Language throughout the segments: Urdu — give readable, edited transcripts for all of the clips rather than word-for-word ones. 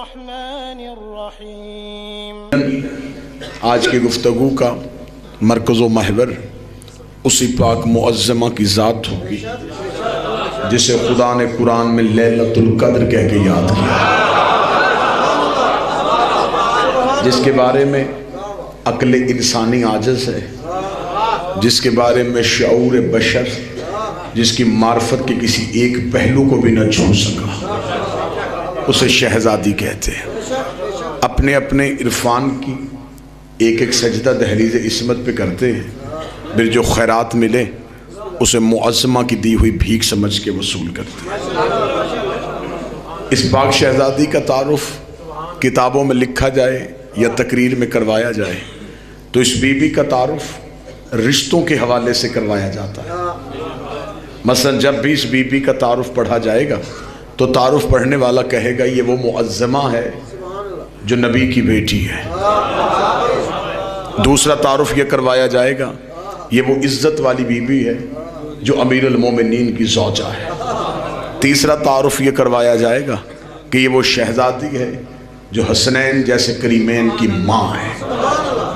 الرحمن الرحیم۔ آج کی گفتگو کا مرکز و محور اسی پاک معظمہ کی ذات ہوگی جسے خدا نے قرآن میں لیلۃ القدر کہہ کے یاد کیا، جس کے بارے میں عقل انسانی عاجز ہے، جس کے بارے میں شعور بشر، جس کی معرفت کے کسی ایک پہلو کو بھی نہ چھو سکا، اسے شہزادی کہتے ہیں۔ اپنے اپنے عرفان کی ایک ایک سجدہ دہلیز عصمت پہ کرتے ہیں، پھر جو خیرات ملے اسے معظمہ کی دی ہوئی بھیک سمجھ کے وصول کرتے ہیں۔ اس پاک شہزادی کا تعارف کتابوں میں لکھا جائے یا تقریر میں کروایا جائے تو اس بی بی کا تعارف رشتوں کے حوالے سے کروایا جاتا ہے۔ مثلا جب بھی اس بی بی کا تعارف پڑھا جائے گا تو تعارف پڑھنے والا کہے گا یہ وہ معظمہ ہے جو نبی کی بیٹی ہے۔ دوسرا تعارف یہ کروایا جائے گا یہ وہ عزت والی بی بی ہے جو امیر المومنین کی زوجہ ہے۔ تیسرا تعارف یہ کروایا جائے گا کہ یہ وہ شہزادی ہے جو حسنین جیسے کریمین کی ماں ہے،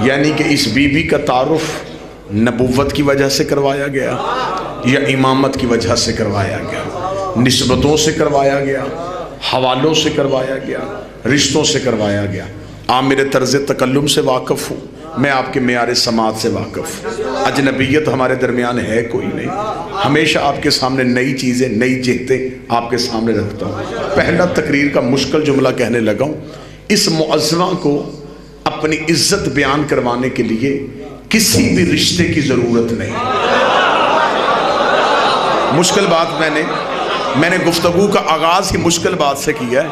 یعنی کہ اس بی بی کا تعارف نبوت کی وجہ سے کروایا گیا یا امامت کی وجہ سے کروایا گیا، نسبتوں سے کروایا گیا، حوالوں سے کروایا گیا، رشتوں سے کروایا گیا۔ آپ میرے طرز تکلم سے واقف ہوں، میں آپ کے معیار سماعت سے واقف ہوں، اجنبیت ہمارے درمیان ہے کوئی نہیں، ہمیشہ آپ کے سامنے نئی چیزیں، نئی جہتیں آپ کے سامنے رکھتا ہوں۔ پہلا تقریر کا مشکل جملہ کہنے لگا ہوں، اس معظمہ کو اپنی عزت بیان کروانے کے لیے کسی بھی رشتے کی ضرورت نہیں۔ مشکل بات میں نے گفتگو کا آغاز ہی مشکل بات سے کیا ہے،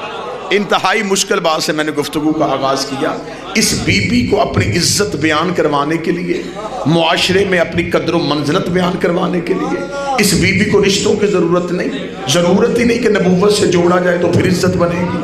انتہائی مشکل بات سے میں نے گفتگو کا آغاز کیا۔ اس بی بی کو اپنی عزت بیان کروانے کے لیے، معاشرے میں اپنی قدر و منزلت بیان کروانے کے لیے اس بی بی کو رشتوں کی ضرورت نہیں، ضرورت ہی نہیں کہ نبوت سے جوڑا جائے تو پھر عزت بنے گی،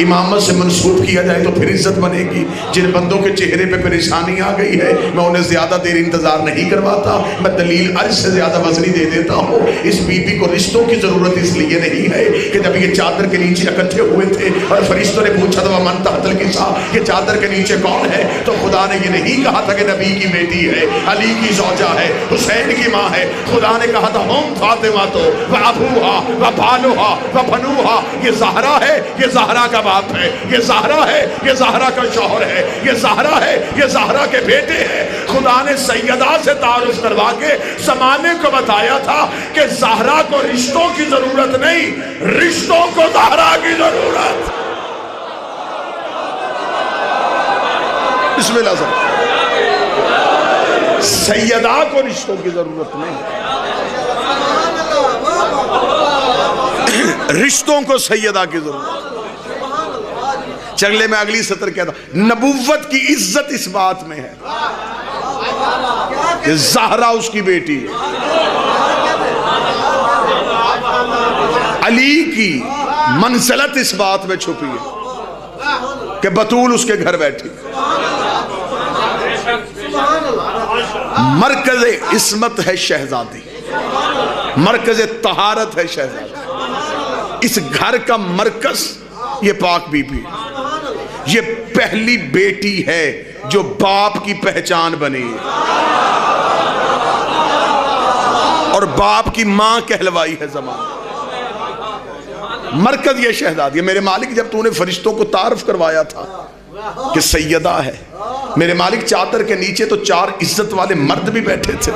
امامت سے منسوب کیا جائے تو پھر عزت بنے گی۔ جن بندوں کے چہرے پہ پریشانی آ گئی ہے میں انہیں زیادہ دیر انتظار نہیں کرواتا، میں دلیل عرض سے زیادہ وزنی دے دیتا ہوں۔ اس بی بی کو رشتوں کی ضرورت اس لیے نہیں ہے کہ جب یہ چادر کے نیچے اکٹھے ہوئے تھے اور فرشتوں نے پوچھا تھا وَمَن تحت الْكِسَاء، یہ چادر کے نیچے کون ہے، تو خدا نے یہ نہیں کہا تھا کہ نبی کی بیٹی ہے، علی کی زوجہ ہے، حسین کی ماں ہے۔ خدا نے کہا تھا ہم فاطمہ تو وَأَبُوهَا وَبَالُهَا وَبَنُوهَا، یہ زہرا ہے، یہ زہرا کا باپ ہے، یہ زہرا ہے، یہ زہرا کا شوہر ہے، یہ زہرا ہے، یہ زہرا کے بیٹے ہیں۔ خدا نے سیدہ سے تعارف کروا کے زمانے کو بتایا تھا کہ زہرا کو رشتوں کی ضرورت نہیں، رشتوں کو زہرا کی ضرورت۔ بسم اللہ سب، سیدہ کو رشتوں کی ضرورت نہیں، رشتوں کو سیدہ کی ضرورت۔ چگلے میں اگلی سطر کہتا نبوت کی عزت اس بات میں ہے کہ زہرا اس کی بیٹی ہے، علی کی منزلت اس بات میں چھپی ہے کہ بطول اس کے گھر بیٹھی۔ مرکز عصمت ہے شہزادی، مرکز طہارت ہے شہزادی، اس گھر کا مرکز یہ پاک بی بی، یہ پہلی بیٹی ہے جو باپ کی پہچان بنی اور باپ کی ماں کہلوائی ہے زمانہ۔ مرکز یہ شہزادی ہے۔ میرے مالک جب تو نے فرشتوں کو تعارف کروایا تھا کہ سیدہ ہے، میرے مالک چادر کے نیچے تو 4 عزت والے مرد بھی بیٹھے تھے،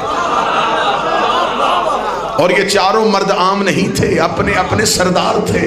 اور یہ چاروں مرد عام نہیں تھے، اپنے اپنے سردار تھے۔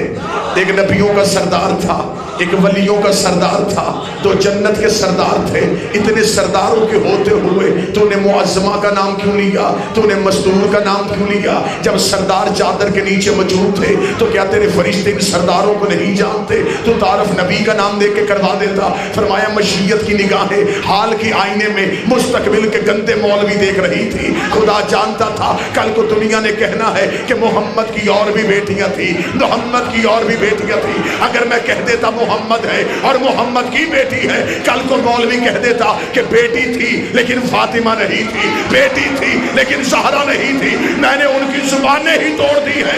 ایک نبیوں کا سردار تھا، ایک ولیوں کا سردار تھا، تو جنت کے سردار تھے۔ اتنے سرداروں کے ہوتے ہوئے تو نے معظمہ کا نام کیوں لیا، تو نے مستور کا نام کیوں لیا؟ جب سردار چادر کے نیچے موجود تھے تو کیا تیرے فرشتے ان سرداروں کو نہیں جانتے؟ تو تعارف نبی کا نام دے کے کروا دیتا۔ فرمایا مشیت کی نگاہیں حال کی آئینے میں مستقبل کے گندے مولوی دیکھ رہی تھی۔ خدا جانتا تھا کل کو دنیا نے کہنا ہے کہ محمد کی اور بھی بیٹیاں تھیں، محمد کی اور بھی بیٹیاں تھیں. اگر میں کہہ دیتا محمد ہے اور محمد کی بیٹی ہے، کل کو مولوی کہہ دیتا کہ بیٹی تھی لیکن فاطمہ نہیں تھی، بیٹی تھی لیکن زہرا نہیں تھی. میں نے ان کی زبانیں ہی توڑ دی ہے.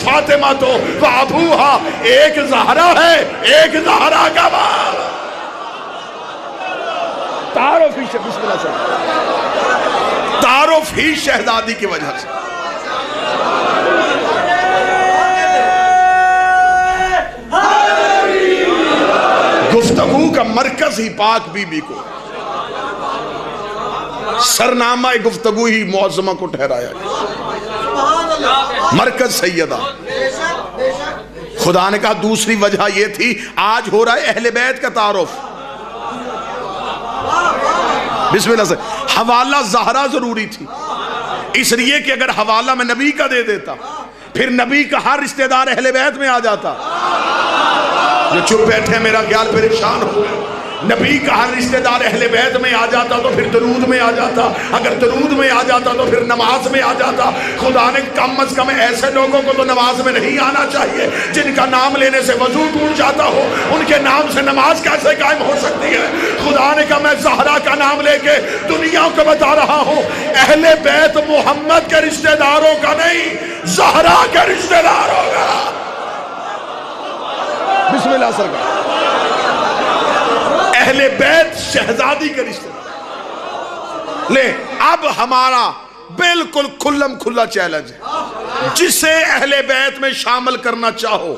فاطمہ تو ابوہا، ایک زہرا ہے، ایک زہرا کا باپ. تعارف ہی بسم اللہ سے تعارف ہی شہزادی کی وجہ سے. گفتگو کا مرکز ہی پاک بی بی کو، سرنامہ گفتگو ہی معظمہ کو ٹھہرایا گیا، مرکز سیدہ. خدا نے کہا دوسری وجہ یہ تھی، آج ہو رہا ہے اہل بیت کا تعارف. بسم اللہ سے حوالہ زہرا ضروری تھی، اس لیے کہ اگر حوالہ میں نبی کا دے دیتا پھر نبی کا ہر رشتہ دار اہل بیت میں آ جاتا. جو چپ بیٹھے میرا خیال پریشان ہو گئے. نبی کا ہر رشتہ دار اہل بیت میں آ جاتا تو پھر درود میں آ جاتا، اگر درود میں آ جاتا تو پھر نماز میں آ جاتا. خدا نے کم از کم ایسے لوگوں کو تو نماز میں نہیں آنا چاہیے جن کا نام لینے سے وضو ٹوٹ جاتا ہو. ان کے نام سے نماز کیسے قائم ہو سکتی ہے؟ خدا نے کہا میں زہرا کا نام لے کے دنیا کو بتا رہا ہوں، اہل بیت محمد کے رشتہ داروں کا نہیں، زہرا کے رشتہ داروں کا. بسم اللہ سرکار. اہل بیت شہزادی کے رشتہ دار. لے اب ہمارا بالکل کھلم کھلا چیلنج ہے، جسے اہل بیت میں شامل کرنا چاہو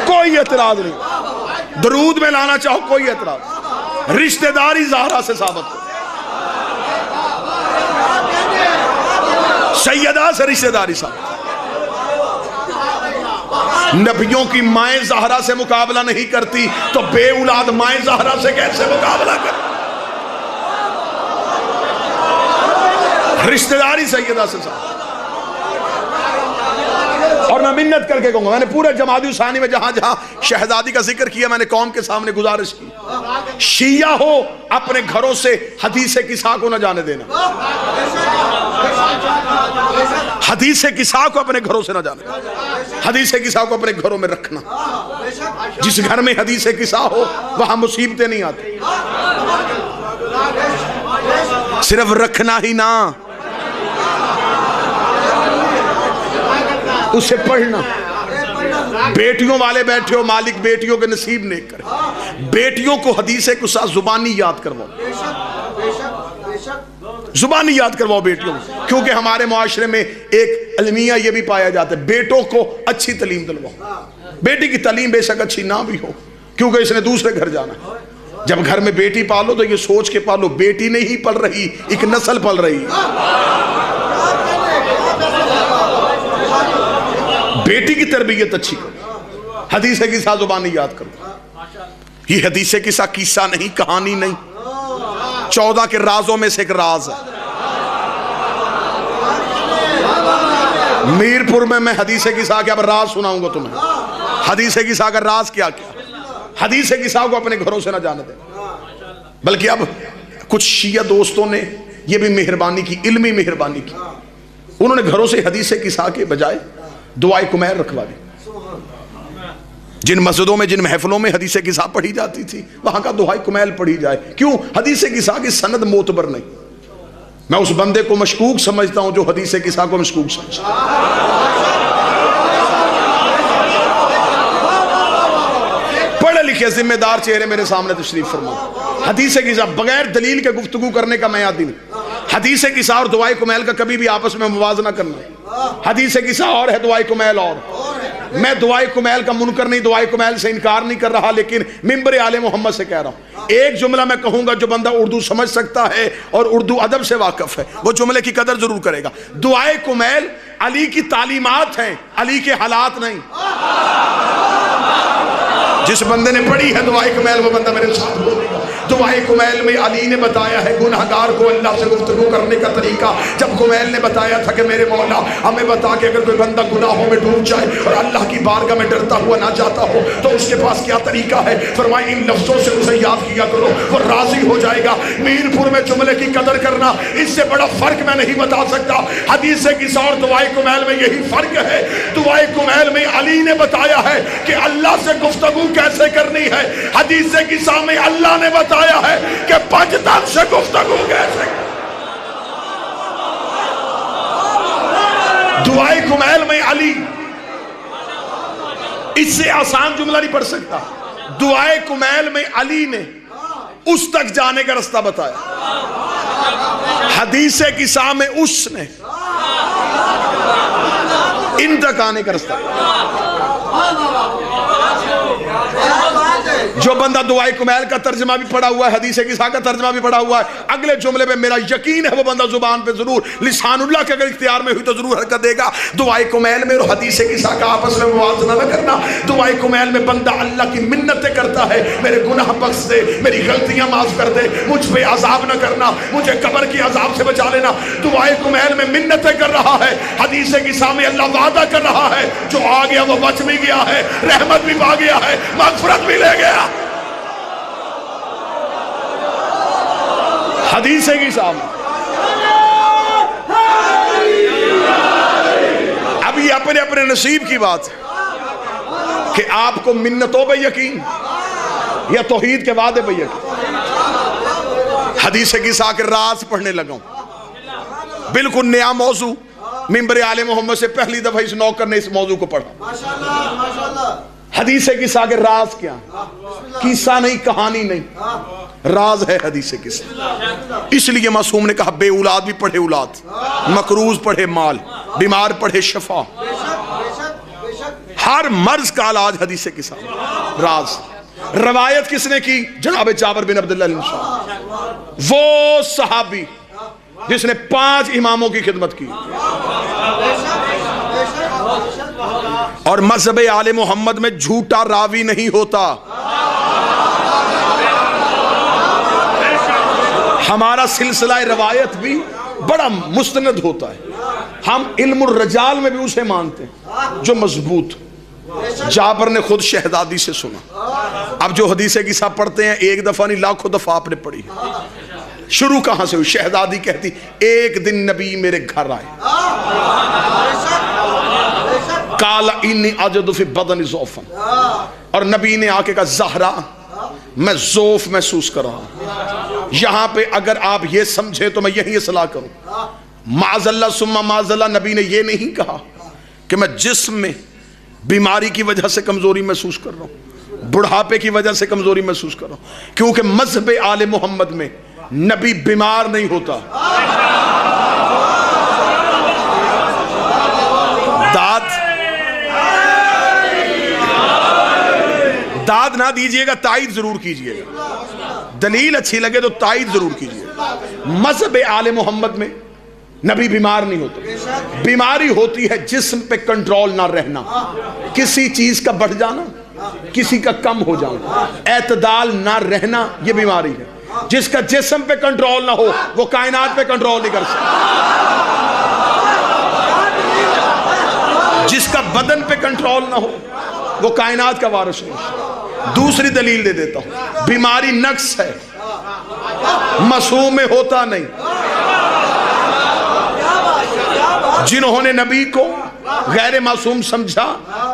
کوئی اعتراض نہیں، درود میں لانا چاہو کوئی اعتراض، رشتہ داری زہرا سے ثابت ہو، سیدہ سے رشتہ داری ثابت. نبیوں کی مائیں زہرا سے مقابلہ نہیں کرتی تو بے اولاد مائیں زہرا سے کیسے مقابلہ کر؟ رشتہ داری سیدہ سے ثابت. اور میں منت کر کے کہوں گا، میں نے پورے جمادی ثانی میں جہاں جہاں شہزادی کا ذکر کیا میں نے قوم کے سامنے گزارش کی، شیعہ ہو اپنے گھروں سے حدیث قصہ کو نہ جانے دینا، حدیث قصہ کو اپنے گھروں سے نہ جانے دینا، حدیث قصہ کو اپنے گھروں میں رکھنا. جس گھر میں حدیث قصہ ہو وہاں مصیبتیں نہیں آتی. صرف رکھنا ہی نہ، اسے پڑھنا. بیٹیوں والے بیٹھے ہو، مالک بیٹیوں کے نصیب نیک کرے. بیٹیوں کو حدیث قصہ زبانی یاد کرواؤ، زبانی یاد کرواؤ بیٹیوں، کیونکہ ہمارے معاشرے میں ایک المیہ یہ بھی پایا جاتا ہے، بیٹوں کو اچھی تعلیم دلواؤ. بیٹی کی تعلیم بے شک اچھی نہ بھی ہو کیونکہ اس نے دوسرے گھر جانا ہے. جب گھر میں بیٹی پالو تو یہ سوچ کے پالو بیٹی نہیں پل رہی، ایک نسل پل رہی. بیٹی کی تربیت اچھی کرو، حدیث قصہ زبانی یاد کرو. یہ حدیث قصہ قصہ نہیں، کہانی نہیں، 14 کے رازوں میں سے ایک راز ہے. میرپور میں حدیث قصہ کے اب راز سناؤں گا تمہیں. حدیث قصہ کا راز کیا کیا؟ حدیث قصہ کو اپنے گھروں سے نہ جانے دیں. بلکہ اب کچھ شیعہ دوستوں نے یہ بھی مہربانی کی، علمی مہربانی کی، انہوں نے گھروں سے حدیث قصہ کے بجائے دعائے کمیل رکھوا دی. جن مسجدوں میں جن محفلوں میں حدیث قصہ پڑھی جاتی تھی وہاں کا دعائے کمیل پڑھی جائے. کیوں؟ حدیث قصہ کی سند معتبر نہیں. میں اس بندے کو مشکوک سمجھتا ہوں جو حدیث قصہ کو مشکوک سمجھتا ہے. پڑھے لکھے ذمہ دار چہرے میرے سامنے تشریف فرما. حدیث قصہ بغیر دلیل کے گفتگو کرنے کا میں عادی نہیں. حدیث قصہ اور دعائے کمیل کا کبھی بھی آپس میں موازنہ کرنا. حدیث قصہ اور ہے، دعائے کمیل اور. میں دعائے کمیل کا منکر نہیں، دعائے کمیل سے انکار نہیں کر رہا، لیکن منبر آل محمد سے کہہ رہا ہوں ایک جملہ میں کہوں گا جو بندہ اردو سمجھ سکتا ہے اور اردو ادب سے واقف ہے وہ جملے کی قدر ضرور کرے گا. دعائے کمیل علی کی تعلیمات ہیں، علی کے حالات نہیں. جس بندے نے پڑھی ہے دعائے کمیل وہ بندہ میرے ساتھ بولے گا دعائے کمیل میں علی نے بتایا ہے گناہگار کو اللہ سے گفتگو کرنے کا طریقہ. جب کمیل نے بتایا تھا کہ میرے مولا ہمیں بتا کہ اگر کوئی بندہ گناہوں میں ڈوب جائے اور اللہ کی بارگاہ میں ڈرتا ہوا نہ جاتا ہو تو اس کے پاس کیا طریقہ ہے, فرمایا ان لفظوں سے اسے یاد کیا کرو, وہ راضی ہو جائے گا. میر پور میں جملے کی قدر کرنا, اس سے بڑا فرق میں نہیں بتا سکتا. حدیث قصہ اور دعائے کمیل میں یہی فرق ہے. دعائے کمیل میں علی نے بتایا ہے کہ اللہ سے گفتگو کیسے کرنی ہے, حدیث قصہ میں اللہ نے بتایا ہے کہ پنجتن سے گفتگو کیسے. دعائے کمیل میں علی, اس سے آسان جملہ نہیں پڑھ سکتا. دعائے کمیل میں علی نے اس تک جانے کا رستہ بتایا. حدیث قصہ میں اس نے ان تک آنے کا رستہ بتایا. جو بندہ دعائے کمیل کا ترجمہ بھی پڑھا ہوا ہے, حدیث قصہ کا ترجمہ بھی پڑھا ہوا ہے, اگلے جملے میں میرا یقین ہے وہ بندہ زبان پہ ضرور لسان اللہ کے اگر اختیار میں ہوئی تو ضرور حرکت دے گا. دعائے کمیل میں اور حدیث قصہ کا آپس میں موازنہ نہ کرنا. دعائے کمیل میں بندہ اللہ کی منتیں کرتا ہے, میرے گناہ بخش دے, میری غلطیاں معاف کر دے, مجھ پہ عذاب نہ کرنا, مجھے قبر کی عذاب سے بچا لینا. دعائے کمیل میں منتیں کر رہا ہے. حدیث قصہ میں اللہ وعدہ کر رہا ہے جو آ گیا وہ بچ بھی گیا ہے, رحمت بھی پا گیا ہے, مغفرت بھی لے گیا. حدیث کی صاحب اب یہ اپنے اپنے نصیب کی بات ہے کہ آپ کو منتوں پہ یقین یا توحید کے وعدے پہ یقین. حدیث کی صاحب کے راز پڑھنے لگا ہوں, بالکل نیا موضوع. ممبر آل محمد سے پہلی دفعہ اس نوکر نے اس موضوع کو پڑھا. حدیث قصہ کے راز کیا, قصہ نہیں, کہانی نہیں, راز ہے حدیث قصہ. اس لیے معصوم نے کہا بے اولاد بھی پڑھے اولاد, مقروض پڑھے مال, بیمار پڑھے شفا, ہر مرض کا علاج حدیث قصہ. راز روایت کس نے کی؟ جناب جابر بن عبداللہ الانصاری, وہ صحابی جس نے 5 اماموں کی خدمت کی. اور مذہب آل محمد میں جھوٹا راوی نہیں ہوتا. ہمارا سلسلہ روایت بھی بڑا مستند ہوتا ہے. ہم علم الرجال میں بھی اسے مانتے ہیں جو مضبوط. جابر نے خود شہزادی سے سنا. اب جو حدیث قصہ پڑھتے ہیں ایک دفعہ نہیں لاکھوں دفعہ آپ نے پڑھی. شروع کہاں سے ہوئی؟ شہزادی کہتی ایک دن نبی میرے گھر آئے, قال انی اجد فی بدنی ضعفا, اور نبی نے آ کے کہا زہرا میں ضعف محسوس کر رہا ہوں, یہاں پہ اگر آپ یہ سمجھے تو میں یہی اصلاح کروں. معاذ اللہ ثم معاذ اللہ, نبی نے یہ نہیں کہا کہ میں جسم میں بیماری کی وجہ سے کمزوری محسوس کر رہا ہوں, بڑھاپے کی وجہ سے کمزوری محسوس کر رہا ہوں, کیونکہ مذہب آل محمد میں نبی بیمار نہیں ہوتا. داد نہ دیجئے گا, تائید ضرور کیجئے گا. دلیل اچھی لگے تو تائید ضرور کیجئے گا. مذہب آل محمد میں نبی بیمار نہیں ہوتا. بیماری ہوتی ہے جسم پہ کنٹرول نہ رہنا, کسی چیز کا بڑھ جانا, کسی کا کم ہو جانا, اعتدال نہ رہنا, یہ بیماری ہے. جس کا جسم پہ کنٹرول نہ ہو وہ کائنات پہ کنٹرول نہیں کر سکتا. جس کا بدن پہ کنٹرول نہ ہو وہ کائنات کا وارث نہیں. دوسری دلیل دے دیتا ہوں, بیماری نقص ہے, معصوم میں ہوتا نہیں. جنہوں نے نبی کو غیر معصوم سمجھا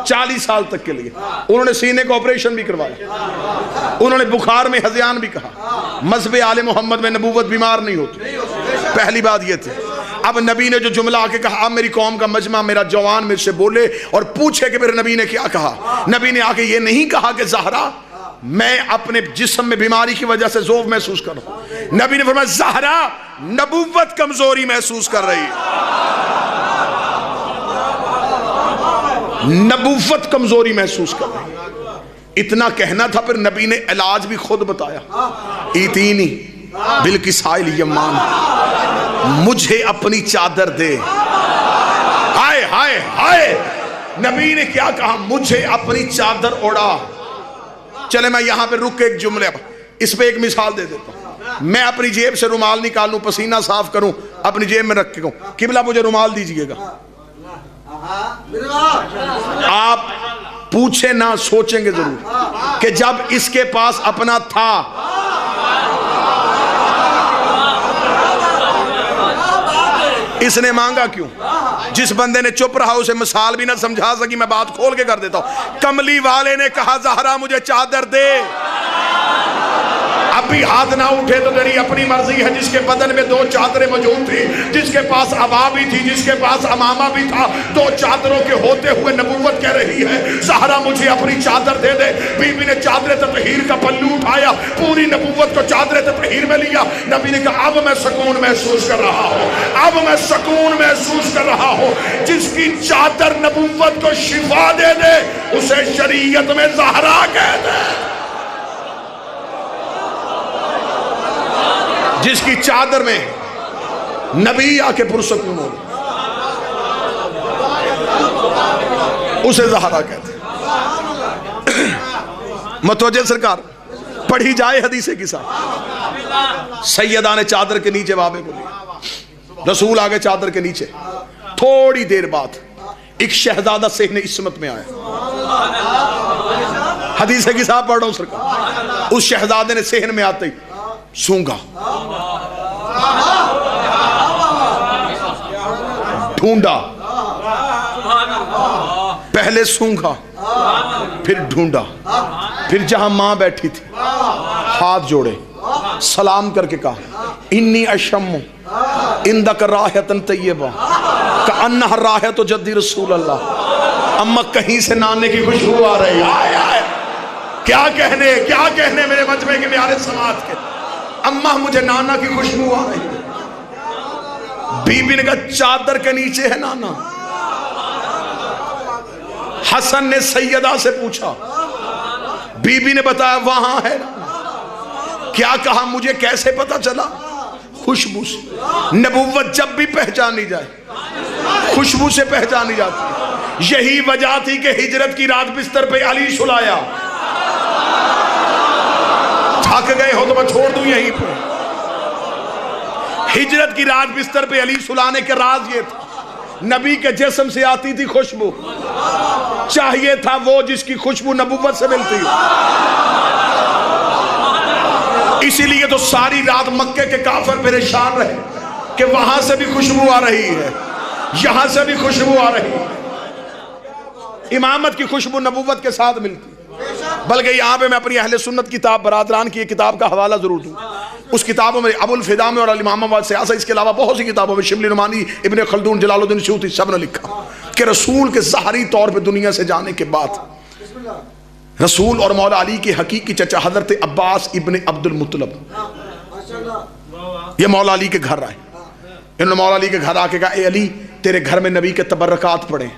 40 سال تک کے لیے, انہوں نے سینے کا آپریشن بھی کروایا, انہوں نے بخار میں ہذیان بھی کہا. مذہب آل محمد میں نبوت بیمار نہیں ہوتی. پہلی بات یہ تھی. اب نبی نے جو جملہ آ کے کہا اب میری قوم کا مجمع میرا جوان مجھ سے بولے اور پوچھے کہ میرے نبی نے کیا کہا. نبی نے آ کے یہ نہیں کہا کہ زہرا میں اپنے جسم میں بیماری کی وجہ سے ضعف محسوس کر رہا ہوں. نبی نے فرمایا زہرا نبوت کمزوری محسوس کر رہی ہے, نبوت کمزوری محسوس کر رہی ہے. اتنا کہنا تھا, پھر نبی نے علاج بھی خود بتایا. ایتینی بالکسائل یمان, مجھے اپنی چادر دے. ہائے ہائے ہائے, نبی نے کیا کہا؟ مجھے اپنی چادر اڑا. چلے میں یہاں پہ رک کے ایک جملے, اس پہ ایک مثال دے دیتا ہوں. میں اپنی جیب سے رومال نکالوں, پسینہ صاف کروں, اپنی جیب میں رکھ کے کہوں قبلہ مجھے رومال دیجئے گا, آپ پوچھیں نہ, سوچیں گے ضرور کہ جب اس کے پاس اپنا تھا اس نے مانگا کیوں؟ جس بندے نے چپ رہا اسے مثال بھی نہ سمجھا سکی. میں بات کھول کے کر دیتا ہوں. کملی والے نے کہا زہرا مجھے چادر دے. اب بھی ہاتھ نہ اٹھے تو تیری اپنی مرضی ہے. جس کے بدن میں 2 چادریں موجود تھی, جس کے پاس عبا بھی تھی, جس کے پاس امامہ بھی تھا, 2 چادروں کے ہوتے ہوئے نبوت کہہ رہی ہے زہرا مجھے اپنی چادر دے دے. بی بی نے چادر تطہیر کا پلو اٹھایا, پوری نبوت کو چادر تطہیر میں لیا. نبی نے کہا اب میں سکون محسوس کر رہا ہوں, اب میں سکون محسوس کر رہا ہوں. جس کی چادر نبوت کو شفا دے دے اسے شریعت میں زہرا کہتے ہیں. جس کی چادر میں نبی آ کے پرسکون ہو اسے زہرا کہتے ہیں. متوجہ سرکار, پڑھی جائے حدیث کے ساتھ. سیدہ نے چادر کے نیچے بابے کو لیا, رسول آگے چادر کے نیچے. تھوڑی دیر بعد ایک شہزادہ صحن عصمت میں آیا. حدیث کے ساتھ پڑھ رہا ہوں سرکار. اس شہزادے نے صحن میں آتے ہی سونگا, ڈھونڈا, پہلے سونگا پھر ڈھونڈا, پھر جہاں ماں بیٹھی تھی ہاتھ جوڑے, سلام کر کے کہا انی اشم اندک راحۃ طیبہ کأنہا راحۃ جدی رسول اللہ. اما کہیں سے نانے کی خوشبو آ رہی ہے. کیا کہنے میرے مجمع کے میارے سماعت کے, اماں مجھے نانا کی خوشبو آ رہی ہے. بی بی نے کہا چادر کے نیچے ہے نانا. حسن نے سیدہ سے پوچھا, بی بی نے بتایا وہاں ہے نانا. کیا کہا مجھے کیسے پتا چلا؟ خوشبو سے. نبوت جب بھی پہچانی جائے خوشبو سے پہچانی جاتی ہے. یہی وجہ تھی کہ ہجرت کی رات بستر پہ علی سلایا. تھک گئے ہو تو میں چھوڑ دوں یہیں پہ. ہجرت کی رات بستر پہ علی سلانے کے راز یہ تھا, نبی کے جسم سے آتی تھی خوشبو. چاہیے تھا وہ جس کی خوشبو نبوت سے ملتی. اسی لیے تو ساری رات مکے کے کافر پریشان رہے کہ وہاں سے بھی خوشبو آ رہی ہے, یہاں سے بھی خوشبو آ رہی ہے. امامت کی خوشبو نبوت کے ساتھ ملتی. بلکہ یہاں پہ میں اپنی اہل سنت کتاب برادران کی ایک کتاب کا حوالہ ضرور دوں. اس کتابوں میں ابو الفدا میں اور الامام والسیاسہ, اس کے علاوہ بہت سی کتابوں میں شبلی نعمانی, ابن خلدون, جلال الدین سیوطی سب نے لکھا کہ رسول کے ظاہری طور پہ دنیا سے جانے کے بعد رسول اور مولا علی کے حقیقی چچا حضرت عباس ابن عبد المطلب یہ مولا علی کے گھر آئے. انہوں نے مولا علی کے گھر آ کے کہا اے علی تیرے گھر میں نبی کے تبرکات پڑھیں.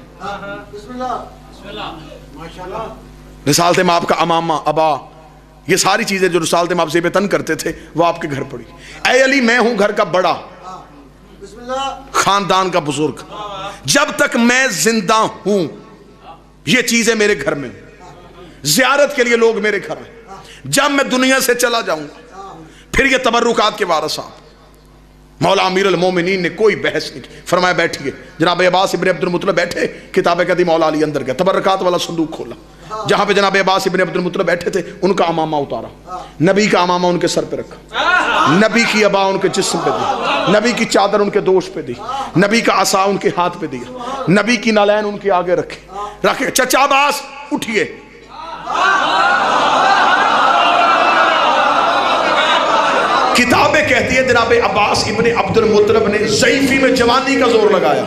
رسالت مآب کا امامہ, ابا, یہ ساری چیزیں جو رسالت مآب زیب تن کرتے تھے وہ آپ کے گھر پڑی. اے علی میں ہوں گھر کا بڑا, خاندان کا بزرگ, جب تک میں زندہ ہوں یہ چیزیں میرے گھر میں, زیارت کے لیے لوگ میرے گھر ہیں. جب میں دنیا سے چلا جاؤں پھر یہ تبرکات کے وارث آپ. مولا امیر المومنین نے کوئی بحث نہیں کی, فرمایا بیٹھیے. جناب عباس ابن عبد المطلب بیٹھے, کتابیں کہتی مولا علی اندر گئے, تبرکات والا صندوق کھولا. جہاں پہ جناب عباس ابن عبد المطلب بیٹھے تھے ان کا امامہ اتارا, نبی کا امامہ ان کے سر پہ رکھا, نبی کی عبا ان کے جسم پہ دی, نبی کی چادر ان کے دوش پہ دی, نبی کا عصا ان کے ہاتھ پہ دیا, نبی کی نالین ان کے آگے رکھے. چچا عباس اٹھئے. کتابیں کہتی ہے جناب عباس ابن عبد المطلب نے ضعیفی میں جوانی کا زور لگایا.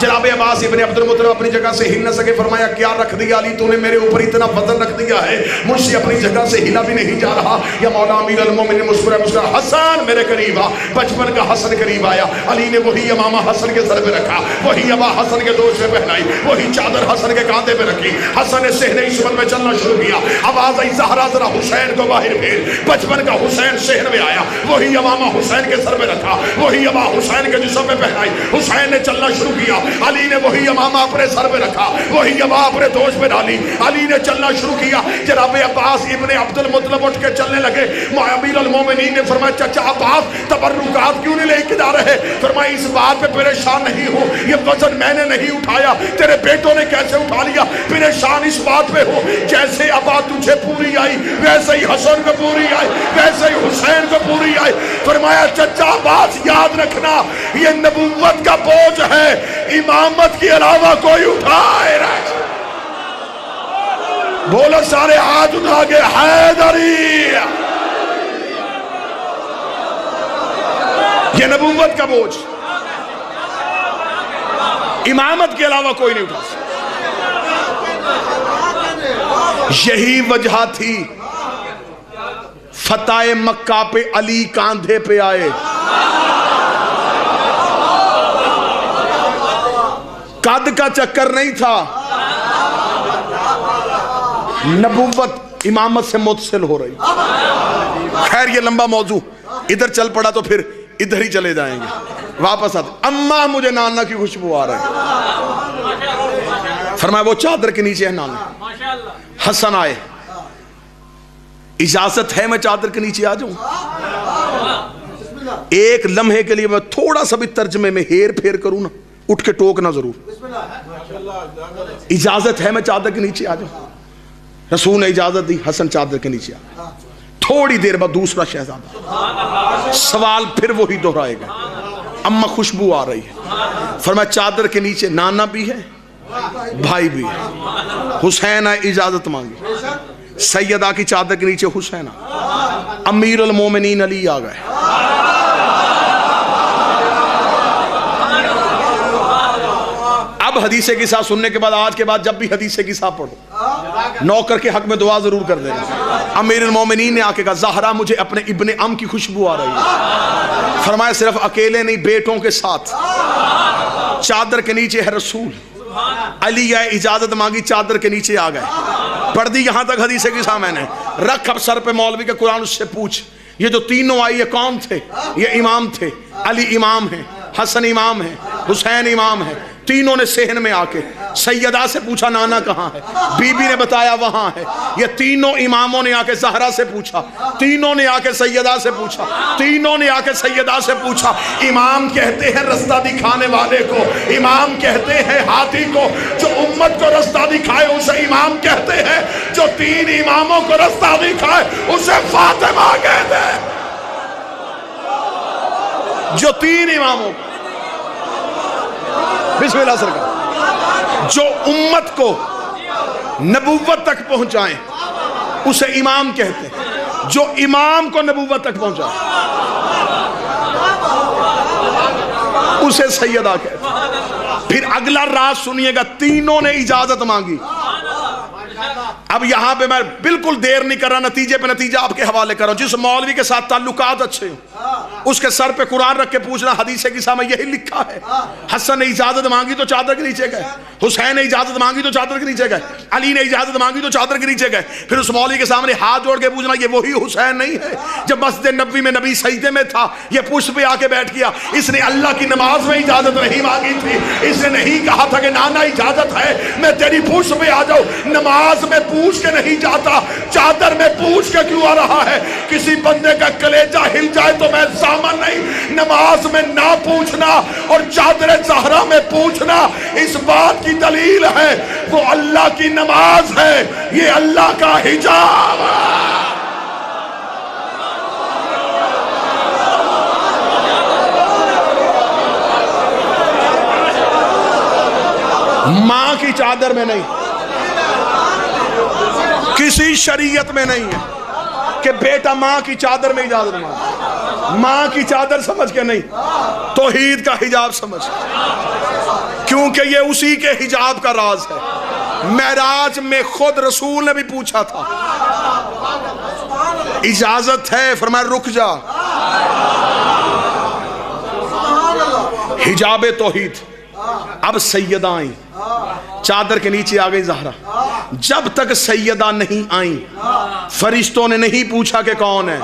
جناب عباس ابن عبد المطلب اپنی جگہ سے ہل نہ سکے, فرمایا کیا رکھ دیا علی تو نے میرے اوپر اتنا وزن رکھ دیا ہے, مجھ سے اپنی جگہ سے ہلا بھی نہیں جا رہا. یا مولا امیر المومنین مسکرا حسن میرے قریب آ. بچپن کا حسن قریب آیا, علی نے وہی امامہ حسن کے سر پہ رکھا, وہی عبا حسن کے دوش پہ پہنائی, وہی چادر حسن کے کاندھے پہ رکھی. حسن نے صحن عصمت میں چلنا شروع کیا. آواز آئی زہرا ذرا حسین کو باہر بھیج. بچپن کا حسین صحن میں آیا, وہی امامہ حسین کے سر پہ رکھا, وہی عبا حسین کے جسم پہ پہنائی. حسین نے چلنا شروع کیا. علی نے وہی امامہ اپنے سر پہ رکھا, وہی عبا اپنے دوش پہ ڈالی, علی نے چلنا شروع کیا. جناب عباس ابن عبد المطلب اٹھ کے چلنے لگے. امیر المومنین نے فرمایا چچا عباس تبرکات کیوں نہیں لے کے جا رہے؟ فرمایا اس بات پہ پریشان نہیں ہو, یہ وزن میں نے نہیں اٹھایا, تیرے بیٹوں نے کیسے اٹھا لیا. پریشان اس بات پہ ہو جیسے ابا تجھے پوری آئی ویسے ہی حسن کو پوری آئی, ویسے ہی حسین کو پوری آئی. فرمایا چچا عباس یاد رکھنا یہ نبوت کا بوجھ ہے, امامت کے علاوہ کوئی اٹھائے رہے. بولو سارے ہاتھ اٹھا کے حیدری, یہ نبوت کا بوجھ امامت کے علاوہ کوئی نہیں اٹھا سکتا. یہی وجہ تھی فتح مکہ پہ علی کاندھے پہ آئے. قد کا چکر نہیں تھا, نبوت امامت سے متصل ہو رہی. خیر یہ لمبا موضوع, ادھر چل پڑا تو پھر ادھر ہی چلے جائیں گے. واپس آتے, اماں مجھے نانا کی خوشبو آ رہی. فرمایا وہ چادر کے نیچے ہے نانا. حسن آئے, اجازت ہے میں چادر کے نیچے آ جاؤں؟ ایک لمحے کے لیے میں تھوڑا سا بھی ترجمے میں ہیر پھیر کروں نا, اٹھ کے ٹوکنا ضرور. اجازت ہے میں چادر کے نیچے آ جاؤں؟ رسول نے اجازت دی, حسن چادر کے نیچے آ. تھوڑی دیر بعد دوسرا شہزادہ, سوال پھر وہی دہرائے گا. اما خوشبو آ رہی ہے. فرمایا چادر کے نیچے نانا بھی ہے, بھائی بھی ہے. حسین آئے, اجازت مانگی. سیدہ کی چادر کے نیچے حسین آئے. امیر المومنین علی آ گئے. اب حدیث قصہ سننے کے بعد, آج کے بعد جب بھی حدیث قصہ پڑھو, نوکر کے حق میں دعا ضرور کر دینا. امیر المومنین نے آ کے کہا زہرا مجھے اپنے ابن ام کی خوشبو آ رہی ہے. فرمایا صرف اکیلے نہیں, بیٹوں کے ساتھ. چادر کے نیچے ہے رسول. علی آئے, اجازت مانگی, چادر کے نیچے آ گئے. پڑھ دی یہاں تک حدیث قصہ میں نے. رکھ اب سر پہ مولوی کے قرآن, اس سے پوچھ یہ جو تینوں آئی یہ کون تھے؟ یہ امام تھے. علی امام ہیں, حسن امام ہیں, حسین امام ہیں. تینوں نے صحن میں آ کے سیدہ سے پوچھا نانا کہاں ہے؟ بی بی نے بتایا وہاں ہے. یہ تینوں اماموں نے آ کے زہرا سے پوچھا, تینوں نے آ کے سیدہ سے پوچھا, تینوں نے آ کے سیدہ سے پوچھا. امام کہتے ہیں رستہ دکھانے والے کو, امام کہتے ہیں ہاتھی کو جو امت کو رستہ دکھائے اسے امام کہتے ہیں, جو تین اماموں کو رستہ دکھائے اسے فاطمہ کہتے ہیں. جو تین اماموں, بسم اللہ سرکار, جو امت کو نبوت تک پہنچائیں اسے امام کہتے ہیں, جو امام کو نبوت تک پہنچائیں اسے سیدہ کہتے ہیں. پھر اگلا راز سنیے گا, تینوں نے اجازت مانگی. اب یہاں پہ میں بالکل دیر نہیں کر رہا, نتیجے پہ نتیجہ آپ کے حوالے کر رہا ہوں. جس مولوی کے ساتھ تعلقات اچھے ہوں اس کے سر پہ قرآن رکھ کے پوچھنا حدیث قصہ میں یہی لکھا ہے. حسن نے اجازت مانگی تو چادر کے نیچے گئے, حسین نے اجازت مانگی تو چادر کے نیچے گئے, علی نے اجازت مانگی تو چادر کے نیچے گئے. پھر اس مولوی کے سامنے ہاتھ جوڑ کے پوچھنا یہ وہی حسین نہیں ہے جب مسجد نبوی میں نبی سجدے میں تھا یہ پشت پہ آ کے بیٹھ گیا, اس نے اللہ کی نماز میں اجازت نہیں مانگی تھی, اس نے نہیں کہا تھا کہ نانا اجازت ہے میں تیری پشت پہ آ جاؤں. نماز میں پوچھ کے نہیں جاتا, چادر میں پوچھ کے کیوں آ رہا ہے؟ کسی بندے کا کلیجہ ہل جائے تو میں ضامن نہیں. نماز میں نہ پوچھنا اور چادر زہرا میں پوچھنا اس بات کی دلیل ہے وہ اللہ کی نماز ہے, یہ اللہ کا حجاب ہے. ماں کی چادر میں نہیں, کسی شریعت میں نہیں ہے کہ بیٹا ماں کی چادر میں اجازت مانگے. ماں کی چادر سمجھ کے نہیں, توحید کا حجاب سمجھ, کیونکہ یہ اسی کے حجاب کا راز ہے. معراج میں خود رسول نے بھی پوچھا تھا اجازت ہے, فرمایا رک جا. حجاب توحید. اب سیدہ آئیں, چادر کے نیچے آ گئی زہرا. جب تک سیدہ نہیں آئیں فرشتوں نے نہیں پوچھا کہ کون ہے.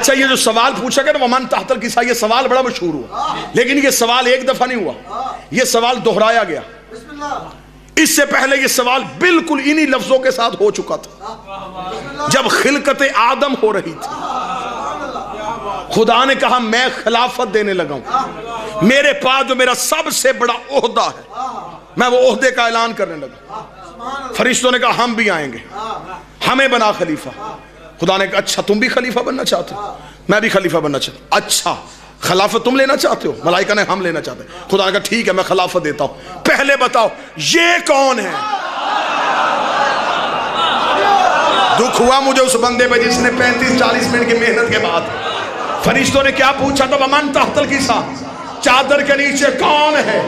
اچھا یہ جو سوال پوچھا گیا نا ومن تحت الکساء، یہ سوال بڑا مشہور ہوا، لیکن یہ سوال ایک دفعہ نہیں ہوا، یہ سوال دہرایا گیا۔ اس سے پہلے یہ سوال بالکل انہی لفظوں کے ساتھ ہو چکا تھا جب خلقت آدم ہو رہی تھی۔ خدا نے کہا میں خلافت دینے لگا ہوں، میرے پاس جو میرا سب سے بڑا عہدہ ہے میں وہ عہدے کا اعلان کرنے لگا۔ فرشتوں نے کہا ہم بھی آئیں گے، ہمیں بنا خلیفہ۔ خدا نے کہا اچھا تم بھی خلیفہ بننا چاہتے ہو؟ میں بھی خلیفہ بننا چاہتا ہوں۔ اچھا خلافت تم لینا چاہتے ہو؟ ملائکہ نے ہم لینا چاہتے ہیں۔ خدا نے کہا ٹھیک ہے میں خلافت دیتا ہوں، پہلے بتاؤ یہ کون ہے؟ دکھ ہوا مجھے اس بندے پہ جس نے 35-40 منٹ کی محنت کے بعد فرشتوں نے کیا پوچھا تھا؟ ومن تحت الکساء، چادر کے نیچے کون ہے؟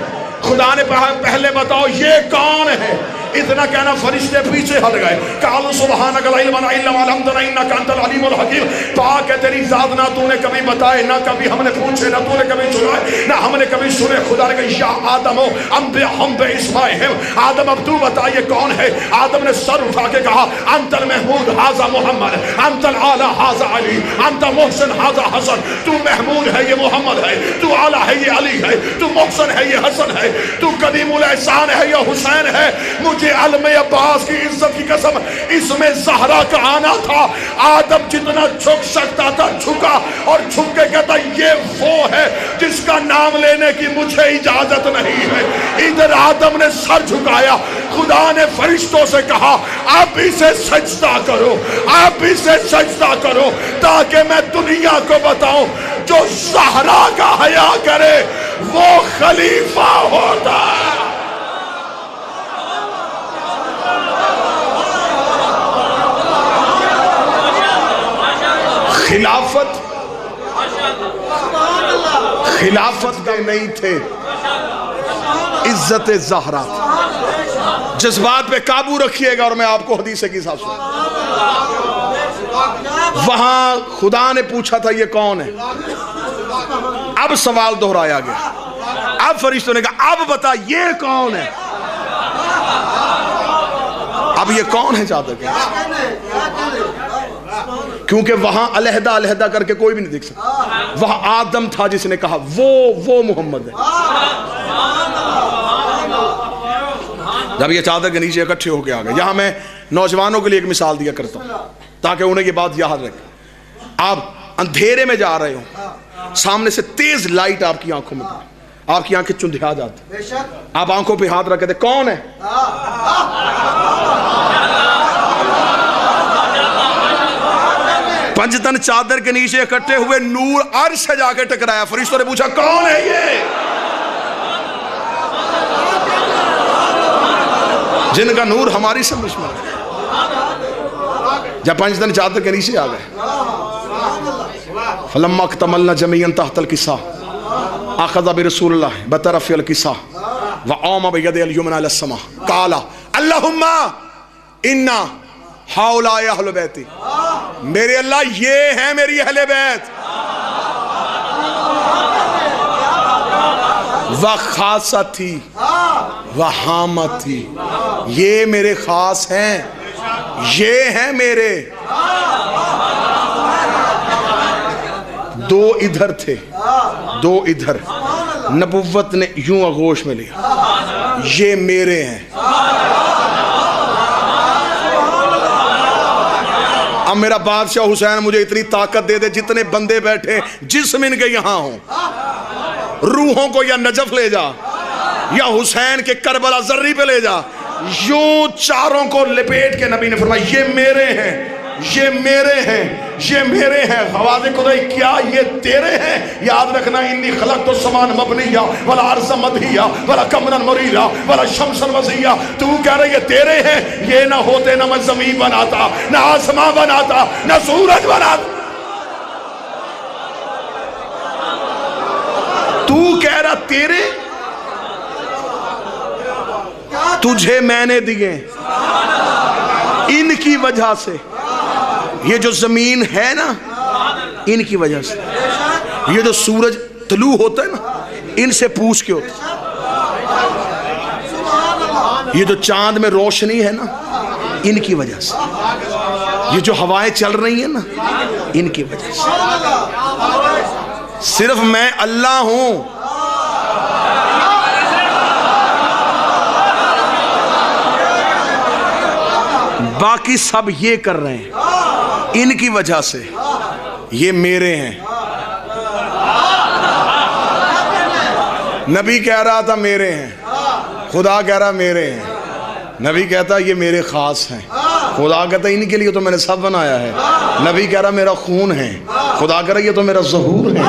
خدا نے کہا پہلے بتاؤ یہ کون ہے؟ اتنا کہنا فرشتے پیچھے ہٹ گئے۔ قالوا سبحانک لا علم لنا الا ما علمتنا انک انت العلیم الحکیم، پاک ہے تیری ذات، نہ تو نے کبھی بتائے، نہ کبھی ہم نے پوچھے، نہ تو نے کبھی سنائے، نہ ہم نے کبھی سنے۔ خدا نے کہا یا آدم انبئہم باسمائہم، آدم اب تو بتا یہ کون ہے؟ آدم نے سر اٹھا کے کہا انت المحمود ھذا محمد، انت الاعلی ھذا علی، انت محسن ھذا حسن۔ تو محمود ہے یہ محمد ہے، تو اعلی ہے یہ علی ہے، تو محسن ہے یہ حسن ہے، تو قدیم الاحسان ہے یہ حسین ہے۔ مجھے علم عباس کی عزت کی قسم اس میں زہرا کا آنا تھا۔ آدم جتنا جھک سکتا تھا جھکا، اور جھک کے کہتا یہ وہ ہے جس کا نام لینے کی مجھے اجازت نہیں ہے۔ ادھر آدم نے سر جھکایا، خدا نے فرشتوں سے کہا اب اسے سجدہ کرو، اب اسے سجدہ کرو، تاکہ میں دنیا کو بتاؤں جو زہرا کا حیا کرے وہ خلیفہ ہوتا ہے۔ خلافت کے نہیں تھے، عزت زہرا۔ جذبات پہ قابو رکھیے گا، اور میں آپ کو حدیث کی حساب سے وہاں خدا نے پوچھا تھا یہ کون ہے، اب سوال دہرایا گیا۔ اب فرشتوں نے کہا اب بتا یہ کون ہے؟ اب یہ کون ہے چادر کے؟ کیونکہ وہاں علیحدہ علیحدہ کر کے کوئی بھی نہیں دیکھ سکتا۔ وہاں آدم تھا جس نے کہا وہ محمد ہے۔ جب یہ چادر کے نیچے اکٹھے ہو کے آ گئے، یہاں میں نوجوانوں کے لیے ایک مثال دیا کرتا ہوں تاکہ انہیں یہ بات یاد رکھیں۔ آپ اندھیرے میں جا رہے ہو، سامنے سے تیز لائٹ آپ کی آنکھوں میں پڑے، آپ کی آنکھیں چندھیا جاتی، آپ آنکھوں پہ ہاتھ رکھ کے کون ہے؟ پنجتن چادر کے نیچے اکٹھے ہوئے نور عرش سے جا کے ٹکرایا۔ فرشتوں نے پوچھا کون ہے یہ؟ جن کا نور ہماری سمجھ میں ہے۔ جب پنجتن چادر کے نیچے آ گئے، فلما اکتملنا جميعا تحت الكساء اخذ برسول الله بطرف الكساء وقام بيده اليمنى الى السماء قال اللهم انا ہؤلاء اہل بیتی، میرے اللہ یہ ہیں میری اہل بیت، وخاصتی وحامتی، یہ میرے خاص ہیں، یہ ہیں میرے۔ دو ادھر تھے، دو ادھر، نبوت نے یوں آغوش میں لیا، یہ میرے ہیں۔ اب میرا بادشاہ حسین مجھے اتنی طاقت دے دے جتنے بندے بیٹھے جسم ان کے یہاں ہوں، روحوں کو یا نجف لے جا یا حسین کے کربلا ذری پہ لے جا، یوں چاروں کو لپیٹ کے نبی نے فرمایا یہ میرے ہیں، یہ میرے ہیں، یہ میرے ہیں۔ خواجہ خدائی کیا یہ تیرے ہیں؟ یاد رکھنا انی خلقت السماء مبنیہ ولا ارض مدحیہ ولا قمرا منیرا ولا شمسا وضحیہ۔ تو کہہ رہے یہ تیرے ہیں، یہ نہ ہوتے نہ میں زمین بناتا، نہ آسمان بناتا، نہ سورج بناتا۔ تو کہہ رہا تیرے، تجھے میں نے دیے ان کی وجہ سے، یہ جو زمین ہے نا ان کی وجہ سے، یہ جو سورج طلوع ہوتا ہے نا ان سے پوچھ کے ہوتا ہے، یہ جو چاند میں روشنی ہے نا ان کی وجہ سے، یہ جو ہوائیں چل رہی ہیں نا، ان کی وجہ سے صرف میں اللہ ہوں، باقی سب یہ کر رہے ہیں، ان کی وجہ سے یہ میرے ہیں۔ نبی کہہ رہا تھا میرے ہیں، خدا کہہ رہا میرے ہیں۔ نبی کہتا یہ میرے خاص ہیں، خدا کہتا ان کے لیے تو میں نے سب بنایا ہے۔ نبی کہہ رہا میرا خون ہے، خدا کہہ رہا یہ تو میرا ظہور ہے۔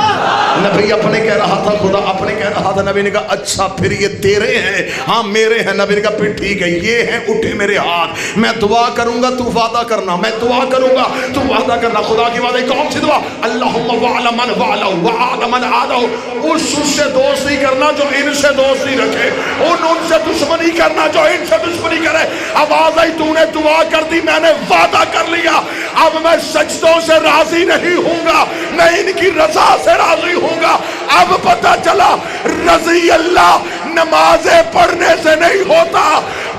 نبی اپنے کہہ رہا تھا، خدا اپنے کہہ رہا تھا۔ نبی نے کہا اچھا پھر یہ تیرے ہیں؟ ہاں میرے ہیں۔ نبی نے کہا پھر ٹھیک ہے، یہ ہیں، اٹھے میرے ہاتھ، میں دعا کروں گا تو وعدہ کرنا، میں دعا کروں گا تو وعدہ کرنا۔ خدا کی وعدہ کون سی دعا؟ اللہم وعلا من وعلا وعادا من عادا، اس سے دوستی کرنا جو ان سے دوستی رکھے، ان سے دشمنی کرنا جو ان سے دشمنی کرے۔ آواز آئی تو نے دعا کر دی، میں نے وعدہ کر لیا، اب میں سجدوں سے راضی نہیں ہوں گا، میں ان کی رضا سے راضی ہوں گا۔ اب پتہ چلا رضی اللہ نمازیں پڑھنے سے نہیں ہوتا،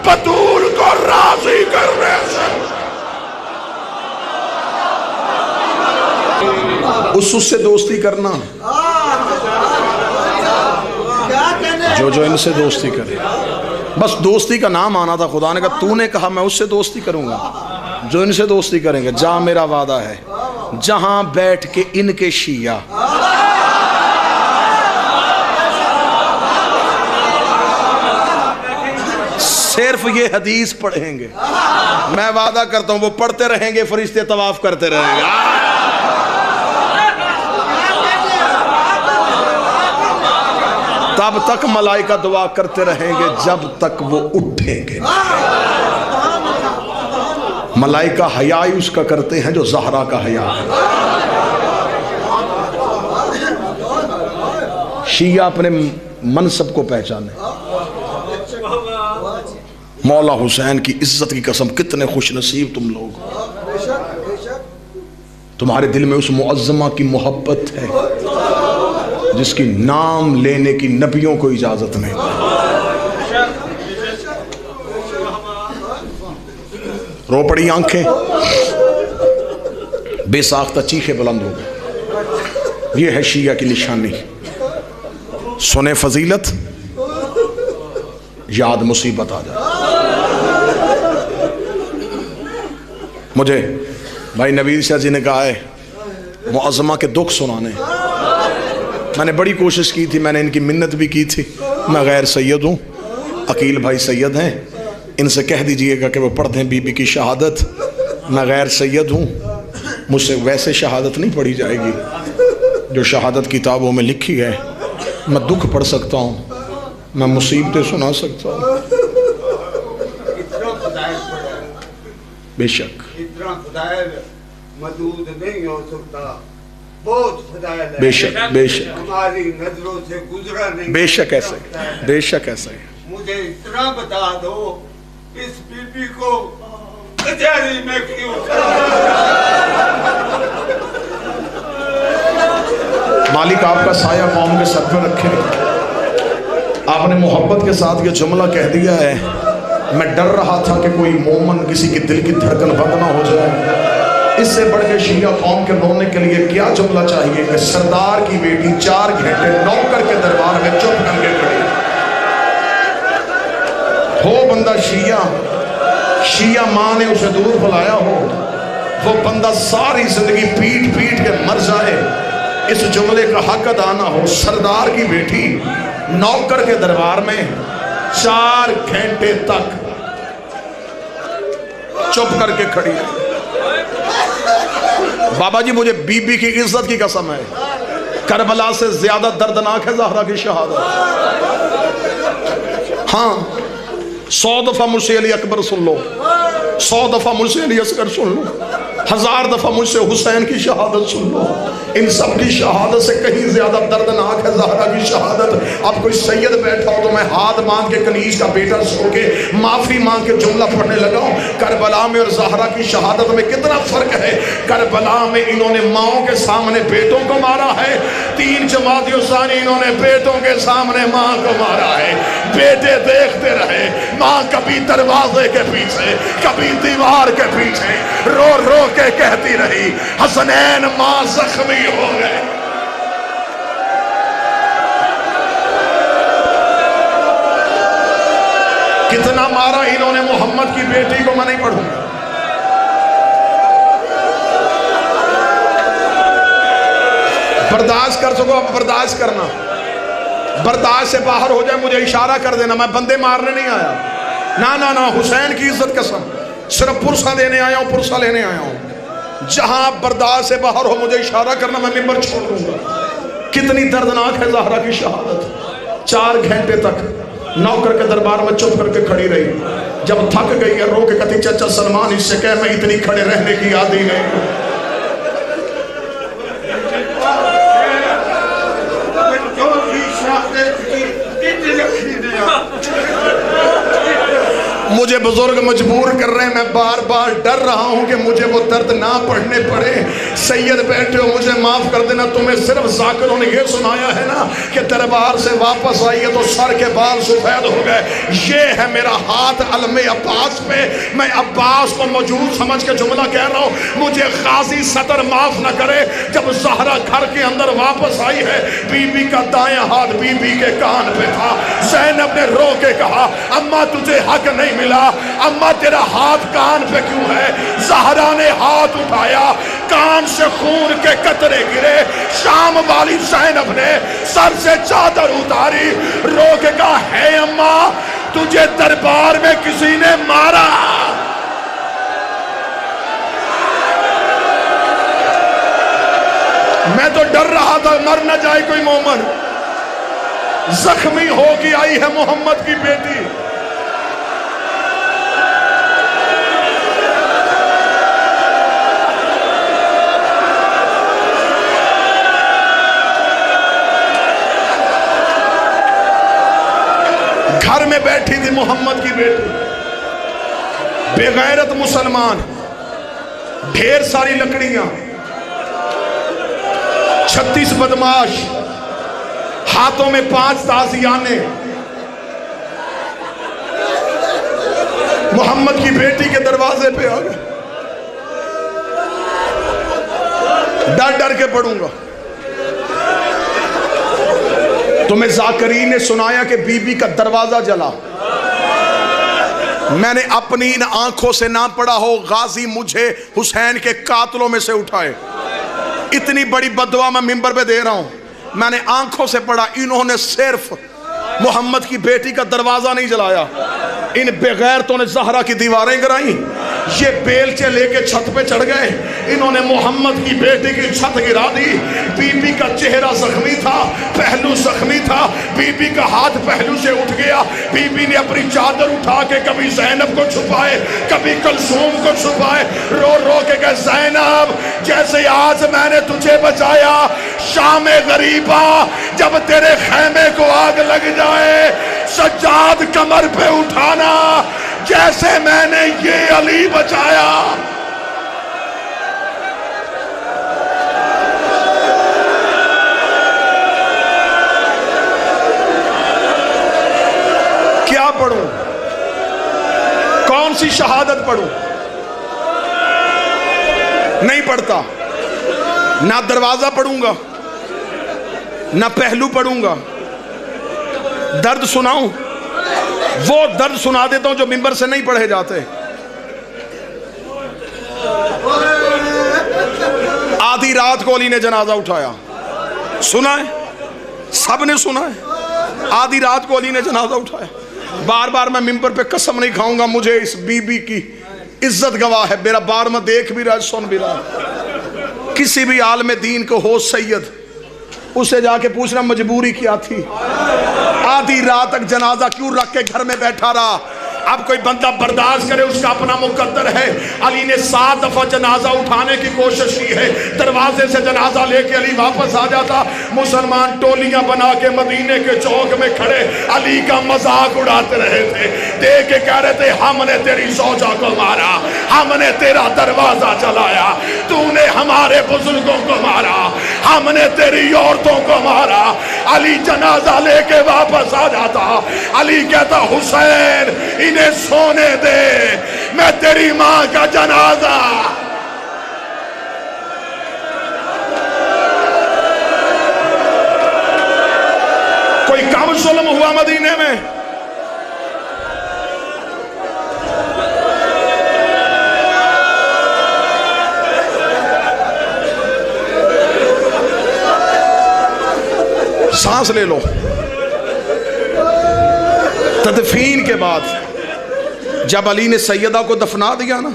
بطول کو راضی کرنے سے۔ اس سے دوستی کرنا جو ان سے دوستی کرے، بس دوستی کا نام آنا تھا۔ خدا نے کہا تو نے کہا میں اس سے دوستی کروں گا جو ان سے دوستی کریں گے۔ جہاں میرا وعدہ ہے، جہاں بیٹھ کے ان کے شیعہ صرف یہ حدیث پڑھیں گے، میں وعدہ کرتا ہوں وہ پڑھتے رہیں گے، فرشتے طواف کرتے رہیں گے۔ تب تک ملائکہ دعا کرتے رہیں گے جب تک وہ اٹھیں گے۔ ملائکہ حیا اس کا کرتے ہیں جو زہرا کا حیا ہے۔ شیعہ اپنے منصب کو پہچانے۔ مولا حسین کی عزت کی قسم، کتنے خوش نصیب تم لوگ، تمہارے دل میں اس معظمہ کی محبت ہے جس کی نام لینے کی نبیوں کو اجازت نہیں۔ رو پڑی آنکھیں، بے ساختہ چیخیں بلند ہو گئے۔ یہ ہے شیعہ کی نشانی۔ سنے فضیلت، یاد مصیبت آ جائے۔ مجھے بھائی نوید شاہ جی نے کہا ہے معظمہ کے دکھ سنانے، میں نے بڑی کوشش کی تھی، میں نے ان کی منت بھی کی تھی۔ میں غیر سید ہوں، عقیل بھائی سید ہیں، ان سے کہہ دیجئے گا کہ وہ پڑھ دیں بی بی کی شہادت۔ میں غیر سید ہوں، مجھ سے ویسے شہادت نہیں پڑھی جائے گی جو شہادت کتابوں میں لکھی ہے۔ میں دکھ پڑھ سکتا ہوں، میں مصیبتیں سنا سکتا ہوں۔ بے شک اتنا فضائل مدود نہیں ہو سکتا، بہت فضائل ہے، بے شک بے شک ہماری نظروں سے گزرا نہیں۔ بے شک ایسے، بے شک ایسے۔ مجھے اتنا بتا دو اس بی بی کو کچہری میں کیوں؟ مالک آپ کا سایہ قوم کے سر پر رکھے۔ آپ نے محبت کے ساتھ یہ جملہ کہہ دیا ہے، میں ڈر رہا تھا کہ کوئی مومن کسی کی دل کی دھڑکن بند نہ ہو جائے۔ اس سے بڑھ کے شیعہ قوم کے رونے کے لیے کیا جملہ چاہیے کہ سردار کی بیٹی 4 گھنٹے نوکر کے دربار میں چپ کر کے کھڑی ہو۔ بندہ شیعہ ماں نے اسے دور بلایا ہو، وہ بندہ ساری زندگی پیٹ پیٹ کے مر جائے، اس جملے کا حق ادا نہ ہو۔ سردار کی بیٹی نوکر کے دربار میں 4 گھنٹے تک چپ کر کے کھڑی ہے۔ بابا جی مجھے بی بی کی عزت کی قسم ہے، کربلا سے زیادہ دردناک ہے زہرا کی شہادت۔ ہاں 100 دفعہ مجھ سے علی اکبر سن لو، 100 دفعہ مجھ سے علی اصغر سن لو، 1000 دفعہ مجھ سے حسین کی شہادت سن لو، ان سب کی شہادت سے کہیں زیادہ دردناک ہے زہرا کی شہادت۔ اب کوئی سید بیٹھا ہو تو میں ہاتھ مانگ کے کنیز کا بیٹا سو کے معافی مانگ کے جملہ پڑھنے لگا ہوں۔ کربلا میں اور زہرا کی شہادت میں کتنا فرق ہے۔ کربلا میں انہوں نے ماؤں کے سامنے بیٹوں کو مارا ہے، 3 جمادی ثانی انہوں نے بیٹوں کے سامنے ماں کو مارا ہے۔ بیٹے دیکھتے رہے، ماں کبھی دروازے کے پیچھے کبھی دیوار کے پیچھے رو رو کے کہتی رہی حسنین ماں زخمی ہو گئے. کتنا مارا انہوں نے محمد کی بیٹی کو, میں نہیں پڑھوں گا. برداشت کر سکو اب برداشت کرنا, برداشت سے باہر ہو جائے مجھے اشارہ کر دینا, میں بندے مارنے نہیں آیا. نا حسین کی عزت قسم, صرف پرسہ دینے آیا ہوں, پرسہ لینے آیا ہوں. جہاں برداشت سے باہر ہو مجھے اشارہ کرنا, میں ممبر چھوڑ دوں گا. کتنی دردناک ہے زہرا کی شہادت. 4 گھنٹے تک نوکر کے دربار میں چپ کر کے کھڑی رہی. جب تھک گئی ہے رو کے کہتی چچا سلمان اس سے کہہ میں اتنی کھڑے رہنے کی عادی نہیں. مجھے بزرگ مجبور کر رہے ہیں, میں بار بار ڈر رہا ہوں کہ مجھے وہ درد نہ پڑھنے پڑے. سید بیٹھے ہو مجھے معاف کر دینا, تمہیں صرف ذاکروں نے یہ سنایا ہے نا کہ دربار سے واپس آئی ہے تو سر کے بال سفید ہو گئے. یہ ہے میرا ہاتھ علم عباس پہ, میں عباس کو موجود سمجھ کے جملہ کہہ رہا ہوں. مجھے غازی صدر معاف نہ کرے. جب زہرا گھر کے اندر واپس آئی ہے, بی بی کا دائیں ہاتھ بی بی کے کان پہ تھا. زینب نے رو کے کہا اماں تجھے حق نہیں ملا, اماں تیرا ہاتھ کان پہ کیوں ہے؟ زہرا نے ہاتھ اٹھایا, کان سے خون کے قطرے گرے. شام والی زینب نے سر سے چادر اتاری, رو کے کہا ہے اماں تجھے دربار میں کسی نے مارا؟ میں تو ڈر رہا تھا مر نہ جائے کوئی مومن. زخمی ہو کے آئی ہے محمد کی بیٹی. گھر میں بیٹھی تھی محمد کی بیٹی, بے غیرت مسلمان, ڈھیر ساری لکڑیاں, 36 بدماش, ہاتھوں میں 5 تازیانے. محمد کی بیٹی کے دروازے پہ آ گئے. ڈر ڈر کے پڑھوں گا. تمہیں ذاکرین نے سنایا کہ بی بی کا دروازہ جلا. میں نے اپنی ان آنکھوں سے نہ پڑھا ہو غازی مجھے حسین کے قاتلوں میں سے اٹھائے. اتنی بڑی بددعا میں ممبر پہ دے رہا ہوں. میں نے آنکھوں سے پڑھا, انہوں نے صرف محمد کی بیٹی کا دروازہ نہیں جلایا, ان بغیرتوں نے زہرا کی دیواریں گرائیں. یہ بیلچے لے کے چھت پہ چڑھ گئے, انہوں نے محمد کی بیٹی کی چھت گرا دی. بی بی کا چہرہ زخمی تھا, پہلو زخمی تھا, بی بی کا ہاتھ پہلو سے اٹھ گیا. بی بی نے اپنی چادر اٹھا کے کبھی زینب کو چھپائے کبھی کلثوم کو چھپائے, رو رو کے کہے زینب جیسے آج میں نے تجھے بچایا, شام غریبہ جب تیرے خیمے کو آگ لگ جائے سجاد کمر پہ اٹھانا جیسے میں نے یہ علی بچایا. کیا پڑھوں, کون سی شہادت پڑھوں؟ نہیں پڑھتا. نہ دروازہ پڑھوں گا, نہ پہلو پڑھوں گا. درد سناؤں؟ وہ درد سنا دیتا ہوں جو ممبر سے نہیں پڑھے جاتے. آدھی رات کو علی نے جنازہ اٹھایا, سنا ہے, سب نے سنا ہے. آدھی رات کو علی نے جنازہ اٹھایا. بار بار میں ممبر پہ قسم نہیں کھاؤں گا, مجھے اس بی بی کی عزت گواہ ہے. میرا بار میں دیکھ بھی رہا, سن بھی رہا. کسی بھی عالم دین کو ہو سید, اسے جا کے پوچھنا مجبوری کیا تھی, آدھی رات تک جنازہ کیوں رکھ کے گھر میں بیٹھا رہا؟ اب کوئی بندہ برداشت کرے اس کا اپنا مقدر ہے. علی نے 7 دفعہ جنازہ اٹھانے کی کوشش کی ہے. دروازے سے جنازہ لے کے علی واپس آ جاتا. مسلمان ٹولیاں بنا کے مدینے کے چوک میں کھڑے علی کا مذاق اڑاتے رہے تھے. دیکھ کے کہہ رہے تھے ہم نے تیری زوجہ کو مارا, ہم نے تیرا دروازہ چلایا, تو نے ہمارے بزرگوں کو مارا, ہم نے تیری عورتوں کو مارا. علی جنازہ لے کے واپس آ جاتا. علی کہتا حسین انہیں سونے دے, میں تیری ماں کا جنازہ. کوئی کم ظلم ہوا مدینے میں؟ سانس لے لو. تدفین کے بعد جب علی نے سیدہ کو دفنا دیا نا,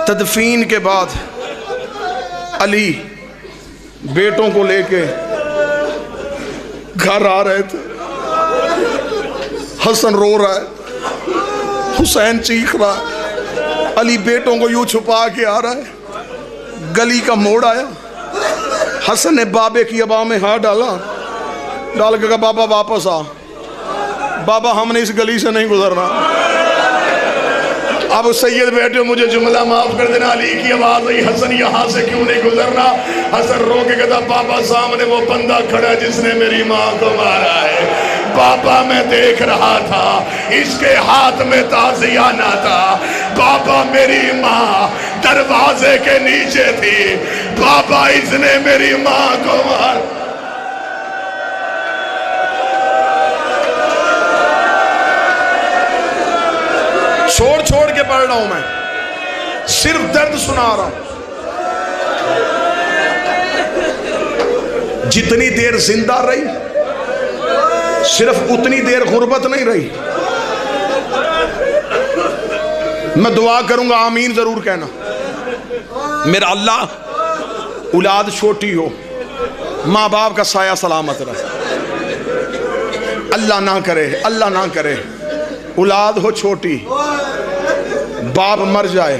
تدفین کے بعد علی بیٹوں کو لے کے گھر آ رہے تھے. حسن رو رہا ہے, حسین چیخ رہا ہے, علی بیٹوں کو یوں چھپا کے آ رہا ہے. گلی کا موڑ آیا, حسن نے بابے کی ابا میں ہاتھ ڈالا, ڈال کے کہا بابا واپس آ, بابا ہم نے اس گلی سے نہیں گزرنا. اب سید بیٹے مجھے جملہ معاف کر دینا. علی کی آواز آئی حسن یہاں سے کیوں نہیں گزرنا؟ حسن رو کے کہتا بابا سامنے وہ بندہ کھڑا جس نے میری ماں کو مارا ہے. بابا میں دیکھ رہا تھا, اس کے ہاتھ میں تعزیہ نہ تھا. بابا میری ماں دروازے کے نیچے تھی, بابا اس نے میری ماں کو مارا. چھوڑ کے پڑھ رہا ہوں, میں صرف درد سنا رہا ہوں. جتنی دیر زندہ رہی صرف اتنی دیر غربت نہیں رہی. میں دعا کروں گا آمین ضرور کہنا. میرا اللہ اولاد چھوٹی ہو, ماں باپ کا سایہ سلامت رہے. اللہ نہ کرے, اللہ نہ کرے اولاد ہو چھوٹی, باپ مر جائے,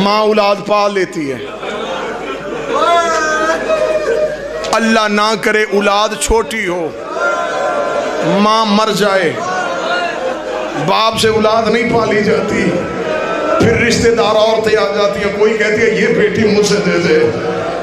ماں اولاد پال لیتی ہے. اللہ نہ کرے اولاد چھوٹی ہو, ماں مر جائے, باپ سے اولاد نہیں پالی جاتی, پھر رشتہ دار عورتیں آ جاتی ہیں. کوئی کہتی ہے یہ بیٹی مجھ سے دے دے,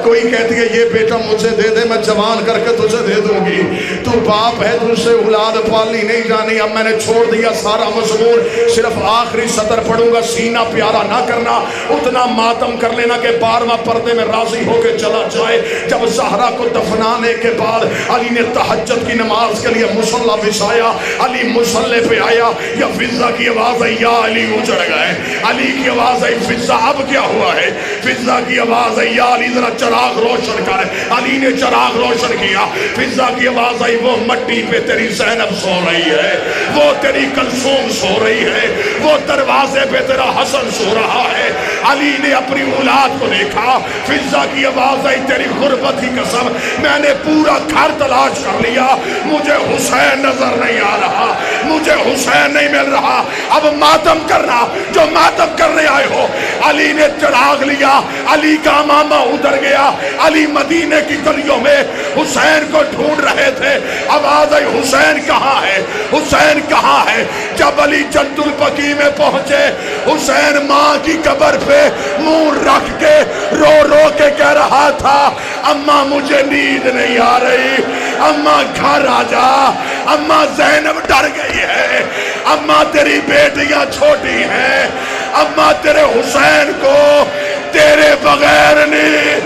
کوئی کہتی ہے یہ بیٹا مجھے دے دے, میں جوان کر کے تجھے دے دوں گی. تو باپ ہے, تجھ سے اولاد پالنی نہیں جانی. اب میں نے چھوڑ دیا سارا مضمون, صرف آخری سطر پڑھوں گا. سینہ پیارا نہ کرنا, اتنا ماتم کر لینا کہ 12واں پردے میں راضی ہو کے چلا جائے. جب زہرا کو دفنانے کے بعد علی نے تہجد کی نماز کے لیے مصلی بچھایا. علی مصلی پہ آیا, یا فضا کی آواز آئی یا علی اجڑ گئے. علی کی آواز آئی فضا اب کیا ہوا ہے؟ فضا کی آواز آئی یا علی ذرا چراغ روشن کر. علی نے چراغ روشن کیا. فضا کی آواز آئی وہ مٹی پہ تیری زینب سو رہی ہے, وہ تیری کلثوم سو رہی ہے, وہ دروازے پہ تیرا حسن سو رہا ہے. علی نے اپنی اولاد کو دیکھا. فضا کی آواز آئی تیری غربت کی قسم, میں نے پورا گھر تلاش کر لیا, مجھے حسین نظر نہیں آ رہا, مجھے حسین نہیں مل رہا. اب ماتم کرنا جو ماتم کرنے آئے ہو. علی نے چراغ لیا, علی کا امامہ اتر گیا. علی مدینے کی گلیوں میں حسین کو ڈھونڈ رہے تھے. آواز آئی حسین کہاں ہے, حسین کہاں ہے. جب علی جنت البقیع میں پہنچے, حسین ماں کی قبر پہ منہ رکھ کے رو رو کے کہہ رہا تھا اماں مجھے نیند نہیں آ رہی, اماں گھر آ جا, اماں زینب ڈر گئی ہے, اماں تیری بیٹیاں چھوٹی ہیں, اماں تیرے حسین کو تیرے بغیر نہیں.